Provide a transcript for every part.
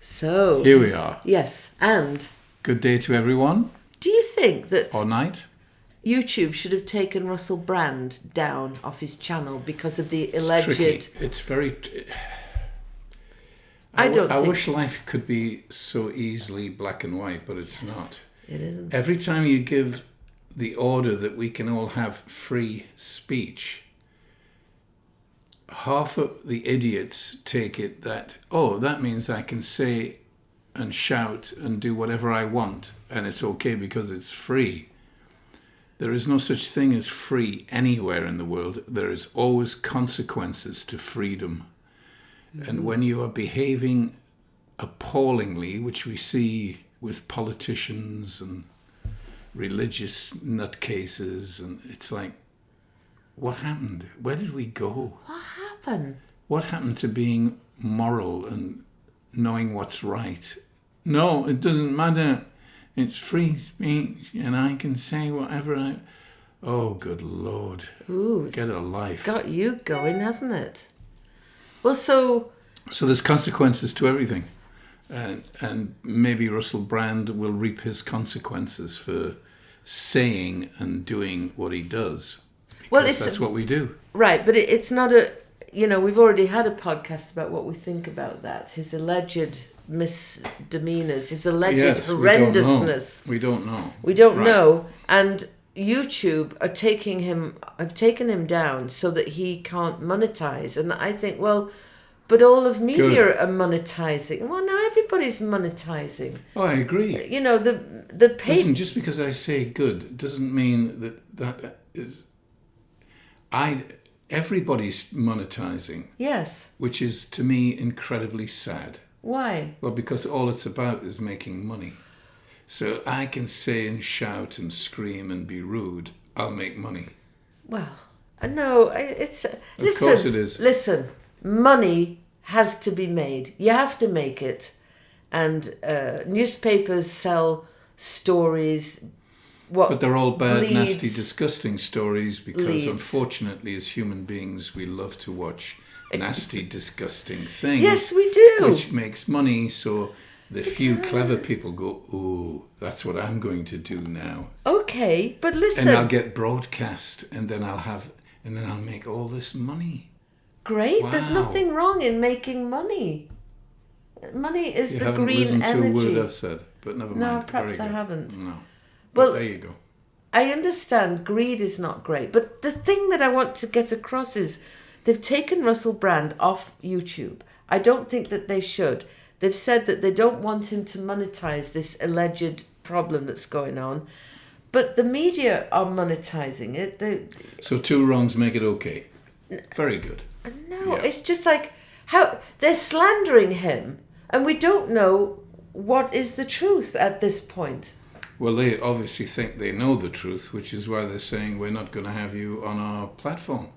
So Here we are. yes, and Good day to everyone. do you think that Or night. YouTube should have taken Russell Brand down off his channel because of the It's alleged... tricky. It's very... I wish life could be so easily black and white, but it's not. It isn't. Every time you give the order that we can all have free speech, half of the idiots take it that, oh, that means I can say and shout and do whatever I want, and it's okay because it's free. There is no such thing as free anywhere in the world. There is always consequences to freedom. Mm-hmm. And when you are behaving appallingly, which we see with politicians and religious nutcases, and it's like, what happened? Where did we go? What happened? What happened to being moral and knowing what's right? No, it doesn't matter. It's free speech and I can say whatever I... Oh, good Lord. Ooh, get a life. Got you going, hasn't it? Well, so there's consequences to everything. And maybe Russell Brand will reap his consequences for saying and doing what he does. Well, that's what we do. Right, but it's not a... You know, we've already had a podcast about what we think about that. His alleged misdemeanors, his alleged horrendousness. We don't know. We don't know. And YouTube have taken him down so that he can't monetize. And I think, well, but all of media are monetizing. Well, now everybody's monetizing. Oh, I agree. You know, the Listen, just because I say good doesn't mean that is... Everybody's monetizing. Yes. Which is, to me, incredibly sad. Why? Well, because all it's about is making money. So I can say and shout and scream and be rude. I'll make money. Well, no, it's... Of course it is. Listen, money has to be made. You have to make it. And newspapers sell stories... But they're all bad, nasty, disgusting stories because, unfortunately, as human beings, we love to watch nasty, disgusting things. Yes, we do. Which makes money, so the few clever people go, ooh, that's what I'm going to do now. Okay, but listen. And I'll get broadcast, and then I'll make all this money. Great, wow. There's nothing wrong in making money. Money is the green energy. You haven't risen to a word I've said, but never mind. No, perhaps I haven't. No. Well, there you go. I understand greed is not great, but the thing that I want to get across is they've taken Russell Brand off YouTube. I don't think that they should. They've said that they don't want him to monetize this alleged problem that's going on, but the media are monetizing it. So two wrongs make it okay. Very good. No, yeah. It's just like how they're slandering him, and we don't know what is the truth at this point. Well, they obviously think they know the truth, which is why they're saying we're not going to have you on our platform.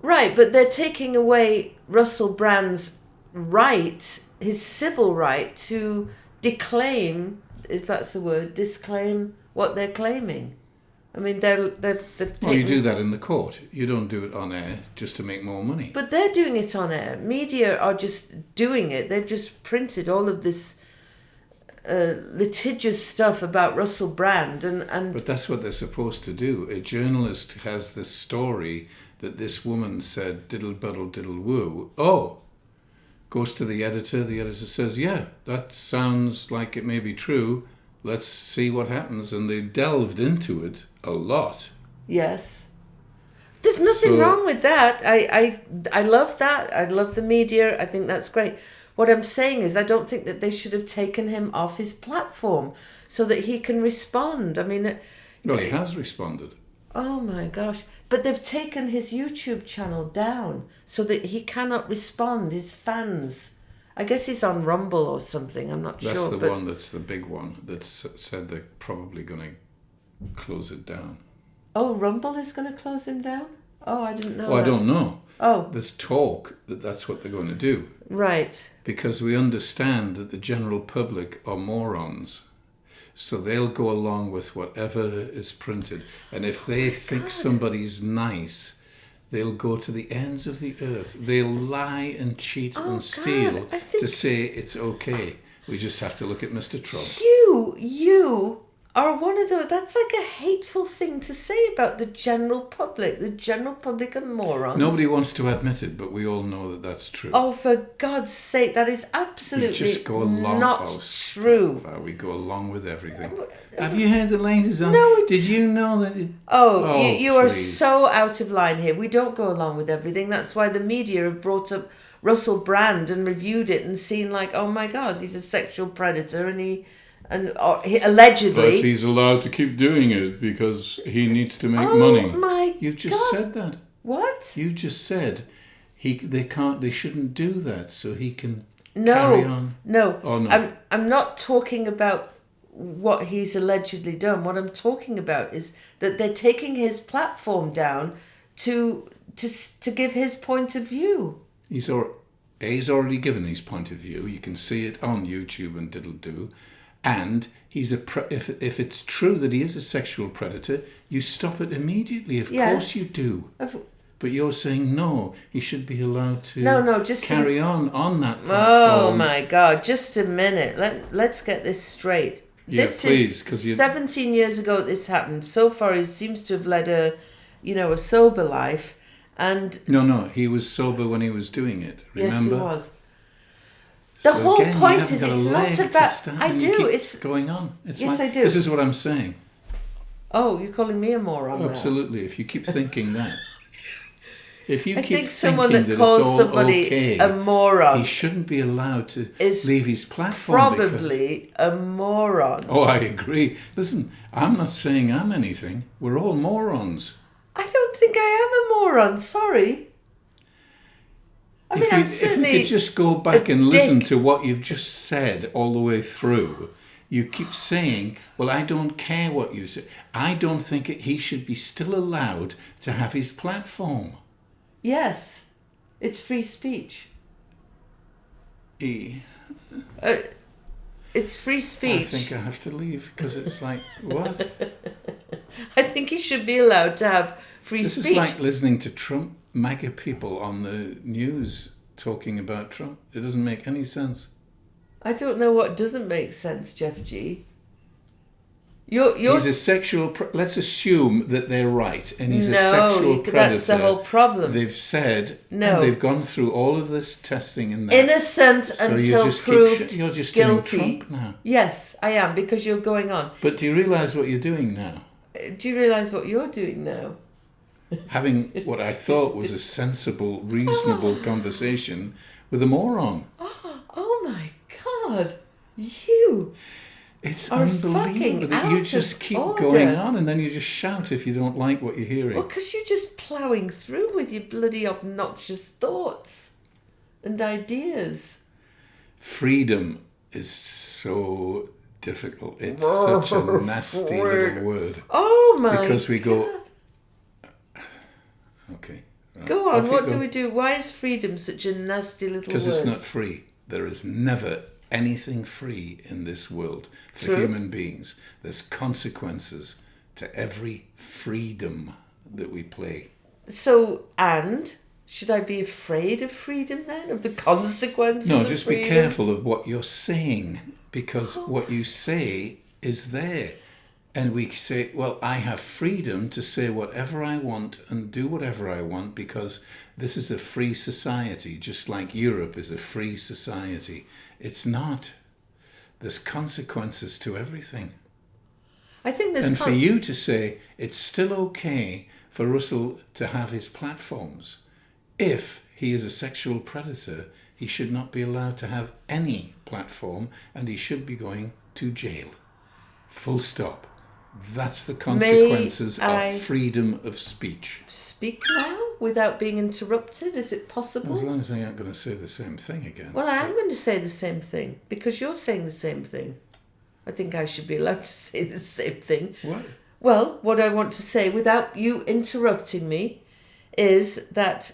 Right, but they're taking away Russell Brand's right, his civil right to declaim, if that's the word, disclaim what they're claiming. I mean, they've taken... Well, you do that in the court. You don't do it on air just to make more money. But they're doing it on air. Media are just doing it. They've just printed all of this litigious stuff about Russell Brand and But that's what they're supposed to do. A journalist has this story that this woman said diddle buddle diddle woo. Oh, goes to the editor says, yeah, that sounds like it may be true, let's see what happens. And they delved into it a lot. Yes, there's nothing wrong with that. I love that. I love the media. I think that's great. What I'm saying is I don't think that they should have taken him off his platform so that he can respond. I mean... Well, he has responded. Oh, my gosh. But they've taken his YouTube channel down so that he cannot respond, his fans. I guess he's on Rumble or something, I'm not sure. That's the one that's the big one that said they're probably going to close it down. Oh, Rumble is going to close him down? Oh, I didn't know that. I don't know. Oh. There's talk that that's what they're going to do. Right. Because we understand that the general public are morons. So they'll go along with whatever is printed. And if they think somebody's nice, They'll go to the ends of the earth. They'll lie and cheat and steal God, I think to say it's okay. We just have to look at Mr. Trump. You are one of those. That's like a hateful thing to say about the general public. The general public are morons. Nobody wants to admit it, but we all know that that's true. Oh, for God's sake, that is absolutely just go along, not true. We go along with everything. Have you heard the latest on? No. Did you know that? You are please. so out of line here. We don't go along with everything. That's why the media have brought up Russell Brand and reviewed it and seen like, oh my God, he's a sexual predator and he allegedly. But he's allowed to keep doing it because he needs to make money. Oh my You've just said that. What? You just said they shouldn't do that so he can carry on. No. Oh, no. I'm not talking about what he's allegedly done. What I'm talking about is that they're taking his platform down to give his point of view. He's already given his point of view. You can see it on YouTube and diddle-do. And he's if it's true that he is a sexual predator, you stop it immediately. Of course you do. But you're saying no, he should be allowed to just carry on that platform. Oh my God, just a minute. Let's get this straight. Yeah, this please, is 17 years ago that this happened. So far he seems to have led a sober life. And No, he was sober when he was doing it. Remember? Yes, he was. The whole point is it's not about. I do. It's going on. Yes, I do. This is what I'm saying. Oh, you're calling me a moron? Absolutely. If you keep thinking that. If you I keep think someone thinking that that calls it's all somebody okay, a moron he shouldn't be allowed to is leave his platform. Probably a moron. Oh, I agree. Listen, I'm not saying I'm anything. We're all morons. I don't think I am a moron. Sorry. If we could just go back and listen to what you've just said all the way through. You keep saying, well, I don't care what you say. I don't think he should be still allowed to have his platform. Yes. It's free speech. It's free speech. I think I have to leave because it's like, what? I think he should be allowed to have free speech. This is like listening to Trump MAGA people on the news talking about Trump. It doesn't make any sense. I don't know what doesn't make sense, Jeff G. He's a sexual... let's assume that they're right, and he's a sexual predator. That's the whole problem. They've said... No. And they've gone through all of this testing and that. Innocent until proved you're just guilty. Doing Trump now. Yes, I am, because you're going on. But do you realise what you're doing now? Do you realise what you're doing now? Having what I thought was a sensible, reasonable conversation with a moron. Oh my God. You... It's unbelievable that you just keep going on and then you just shout if you don't like what you're hearing. Well, because you're just ploughing through with your bloody obnoxious thoughts and ideas. Freedom is so difficult. It's such a nasty little word. Oh my God. Because we go... Okay. Right. Go on, what do we do? Why is freedom such a nasty little word? Because it's not free. There is never anything free in this world for human beings. There's consequences to every freedom that we play. So, should I be afraid of freedom then? Of the consequences of freedom? No, just be careful of what you're saying, because what you say is there. And we say, well, I have freedom to say whatever I want and do whatever I want because this is a free society, just like Europe is a free society. It's not. There's consequences to everything. I think there's... And for you to say it's still okay for Russell to have his platforms, if he is a sexual predator, he should not be allowed to have any platform and he should be going to jail. Full stop. That's the consequences of freedom of speech. Speak now without being interrupted? Is it possible? As long as I aren't going to say the same thing again. Well, I am going to say the same thing because you're saying the same thing. I think I should be allowed to say the same thing. What? Well, what I want to say without you interrupting me is that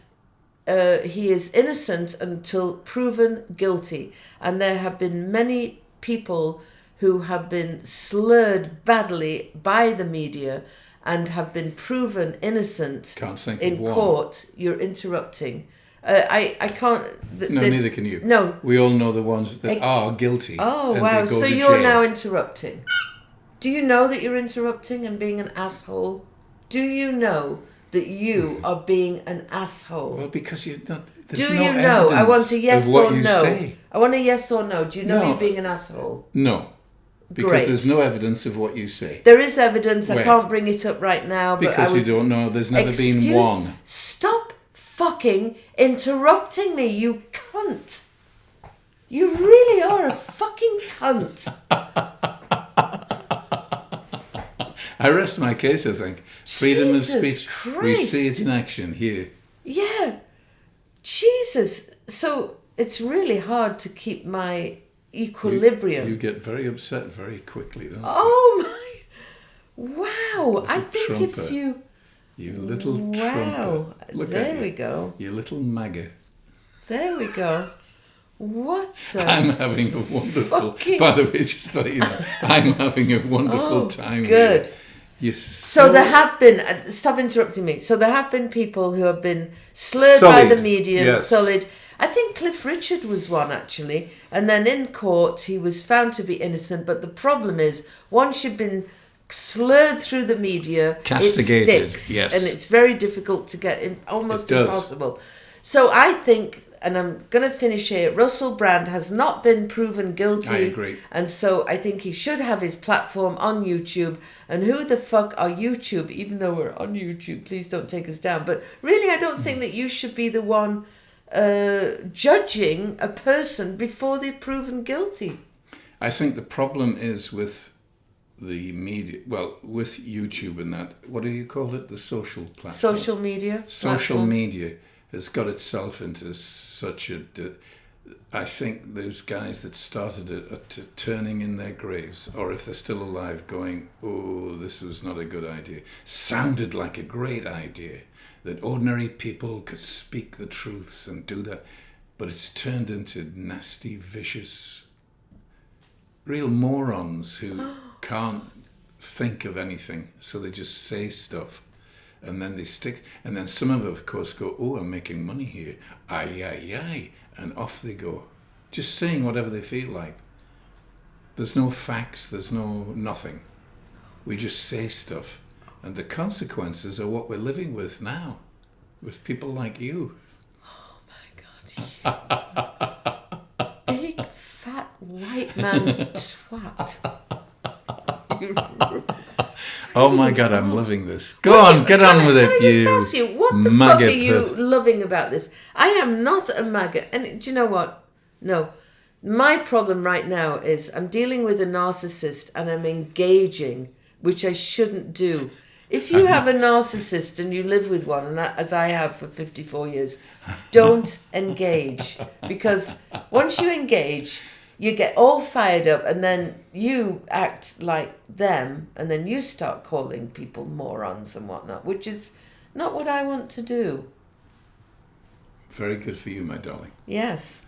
he is innocent until proven guilty. And there have been many people who have been slurred badly by the media and have been proven innocent Can't think in of one. court, you're interrupting. I can't... Neither can you. No. We all know the ones that are guilty. Oh, and wow. they go So to you're jail. now interrupting. Do you know that you're interrupting and being an asshole? Do you know that you are being an asshole? Well, because you're not... Do There's you no know? I want a evidence yes of what or you no. say. I want a yes or no. Do you know No. you're being an asshole? No. Because Great. there's no evidence of what you say. There is evidence. I Where? can't bring it up right now. But Because I was, you don't know. There's never been one. Stop fucking interrupting me, you cunt. You really are a fucking cunt. I rest my case, I think. Freedom of Jesus speech. Christ. We see it in action here. Yeah. Jesus. So it's really hard to keep my equilibrium. You get very upset very quickly, don't you? Oh my. Wow. I think trumpet. if you... You little Wow. trumpet. Look There at you. we go. You little maggot. There we go. What I'm having a wonderful... fucking- By the way, just to let you know, I'm having a wonderful time good. here. You're So there have been... Stop interrupting me. So there have been people who have been slurred by Sullied, the media, yes. sullied. I think Cliff Richard was one, actually. And then in court, he was found to be innocent. But the problem is, once you've been slurred through the media, Castigated, it sticks. yes. And it's very difficult to get in, almost It does. impossible. So I think... And I'm going to finish here. Russell Brand has not been proven guilty. I agree. And so I think he should have his platform on YouTube. And who the fuck are YouTube? Even though we're on YouTube, please don't take us down. But really, I don't think that you should be the one judging a person before they're proven guilty. I think the problem is with the media, well, with YouTube and that, what do you call it? The social platform. Social media. Social platform. media has got itself into such a... I think those guys that started it are turning in their graves, or if they're still alive, going, oh, this was not a good idea. Sounded like a great idea, that ordinary people could speak the truths and do that, but it's turned into nasty, vicious, real morons who can't think of anything, so they just say stuff. And then they stick, and then some of them, of course, go, oh, I'm making money here. Aye, aye, aye. And off they go. Just saying whatever they feel like. There's no facts, there's no nothing. We just say stuff. And the consequences are what we're living with now, with people like you. Oh my God. Big, fat, white man twat. Oh my God, I'm loving this. Go on, get on with it, Can I just ask you, what the fuck maggot are you perp. loving about this? I am not a maggot. And do you know what? No. My problem right now is I'm dealing with a narcissist and I'm engaging, which I shouldn't do. If you have a narcissist and you live with one, and as I have for 54 years, don't engage. Because once you engage, you get all fired up and then you act like them and then you start calling people morons and whatnot, which is not what I want to do. Very good for you, my darling. Yes.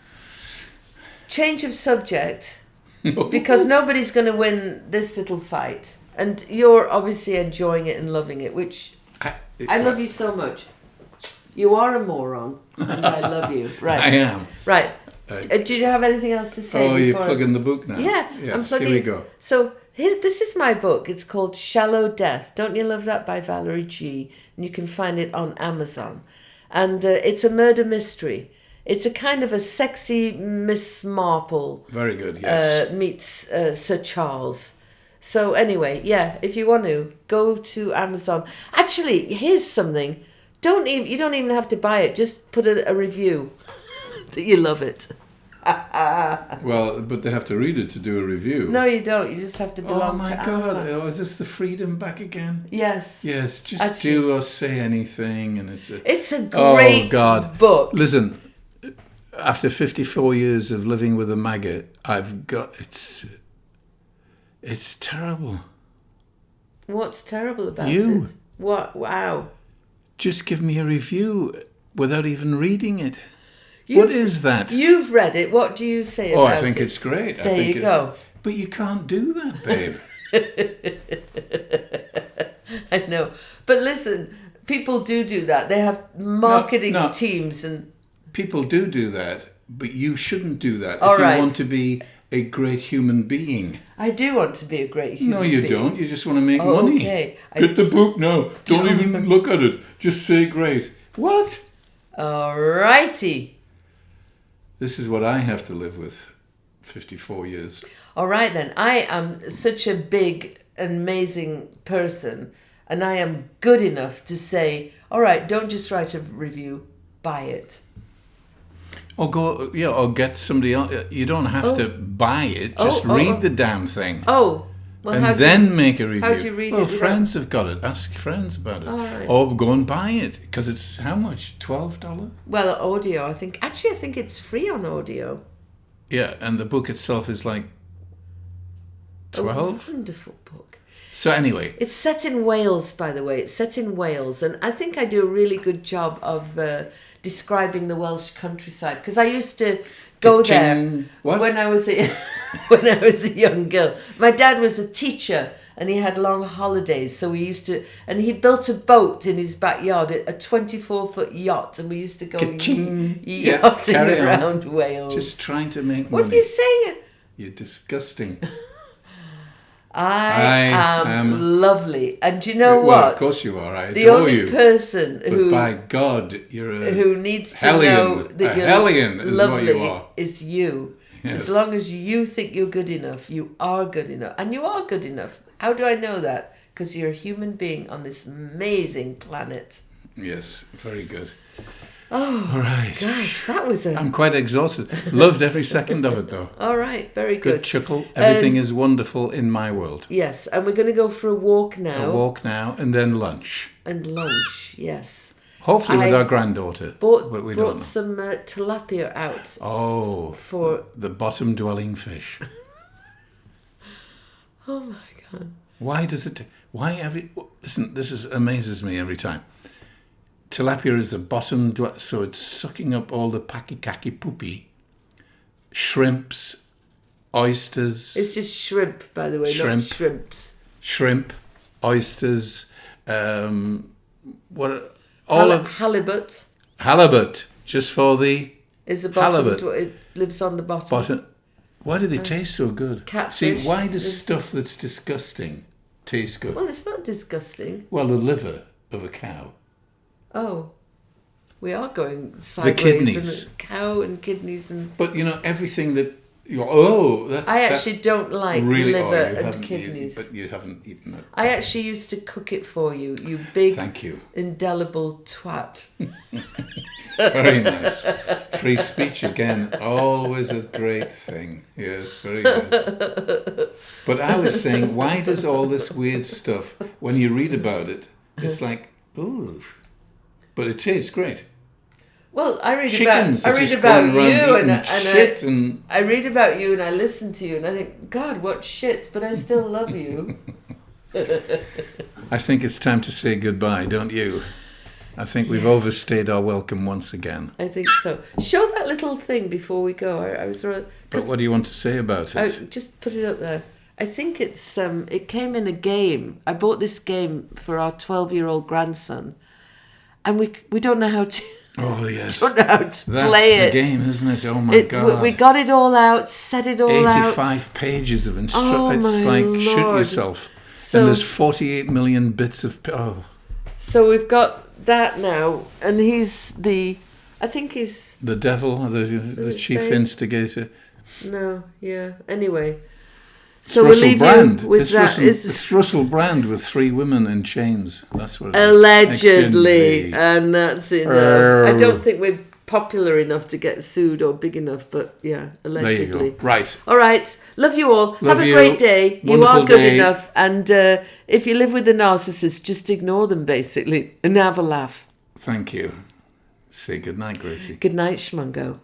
Change of subject, because nobody's going to win this little fight. And you're obviously enjoying it and loving it, which I love you so much. You are a moron and I love you. Right. I am. Right. Do you have anything else to say? Oh, you're plugging the book now? Yeah, yes, I'm plugging. Here we go. So this is my book. It's called Shallow Death. Don't you love that, by Valerie G? And you can find it on Amazon. And it's a murder mystery. It's a kind of a sexy Miss Marple. Very good, yes. Meets Sir Charles. So anyway, yeah, if you want to, go to Amazon. Actually, here's something. You don't even have to buy it. Just put a review that you love it. Well, but they have to read it to do a review. No, you don't. You just have to belong Oh my to God! Amazon. Oh, is this the freedom back again? Yes. Yes. Just Actually, do or say anything, and it's a great book. Listen, after 54 years of living with a maggot, I've got it's terrible. What's terrible about You. it? What? Wow. Just give me a review without even reading it. What is that? You've read it. What do you say about it? Oh, I think it's great. There you go. But you can't do that, babe. I know. But listen, people do that. They have marketing teams and... People do that, but you shouldn't do that All if right. you want to be a great human being. I do want to be a great human being. No, you don't. You just want to make money. Okay. Get the book now. Don't even look at it. Just say great. What? All righty. This is what I have to live with. 54 years. All right then. I am such a big, amazing person, and I am good enough to say, all right, don't just write a review, buy it. Or or get somebody else. You don't have to buy it. Just read the damn thing. Oh. Well, and then make a review. How do you read it? Well, friends have got it. Ask friends about it. All right. Or go and buy it, because it's how much? $12? Well, audio, I think it's free on audio. Yeah, and the book itself is like 12? A wonderful book. So anyway. It's set in Wales, by the way. It's set in Wales. And I think I do a really good job of describing the Welsh countryside. Because I used to go there when I was a young girl. My dad was a teacher and he had long holidays. So we used to... And he built a boat in his backyard, a 24-foot yacht. And we used to go yachting around Wales. Just trying to make money. What are you saying? You're disgusting. I am lovely. And do you know what? Well, of course you are. I adore you. The only person But by God, you're a who needs hellion. to know that you're hellion is lovely what you are. is you. Yes. As long as you think you're good enough, you are good enough. And you are good enough. How do I know that? Because you're a human being on this amazing planet. Yes, very good. Oh, all right. Gosh, that was I'm quite exhausted. Loved every second of it, though. All right, very good. Good chuckle. Everything is wonderful in my world. Yes, and we're going to go for a walk now. And then lunch. And lunch, yes. Hopefully with our granddaughter. But we don't know. brought some tilapia out. Oh, for the bottom-dwelling fish. Oh, my God. Why does it... Listen, this amazes me every time. Tilapia is a bottom, so it's sucking up all the packy poopy. Shrimps, oysters. It's just shrimp, by the way, not shrimps. Shrimp, oysters, halibut. Halibut, just for the is the bottom. Halibut. It lives on the bottom. Why do they taste so good? Catfish. See, why does stuff that's disgusting taste good? Well, it's not disgusting. Well, the liver of a cow. Oh, we are going sideways. The kidneys. And cow and kidneys and... But, everything that... I actually don't like liver and kidneys. But you haven't eaten it. I actually used to cook it for you, you big... Thank you. Indelible twat. Very nice. Free speech again. Always a great thing. Yes, very good. But I was saying, why does all this weird stuff, when you read about it, it's like, ooh... But it tastes great. Well, I read Chickens about you and I read about you and I listen to you and I think, God, what shit, but I still love you. I think it's time to say goodbye, don't you? I think we've overstayed our welcome once again. I think so. Show that little thing before we go. I was rather, but what do you want to say about it? Just put it up there. I think it's it came in a game. I bought this game for our 12-year-old grandson. And we don't know how to. Oh yes. Don't know how to play it. That's the game, isn't it? Oh my God. We got it all out, set it all out. 85 pages of instructions. It's like Lord. Shoot yourself. So, and there's 48 million bits of. Oh. So we've got that now, and he's the. I think he's the devil, the chief instigator. No, yeah. Anyway. So we'll leave you with that. It's Russell Brand with 3 women in chains. That's what it is. Allegedly. And that's enough. I don't think we're popular enough to get sued or big enough, but yeah, allegedly. There you go. Right. All right. Love you all. Have a great day. You are good enough. And if you live with a narcissist, just ignore them, basically, and have a laugh. Thank you. Say good night, Gracie. Good night, Schmungo.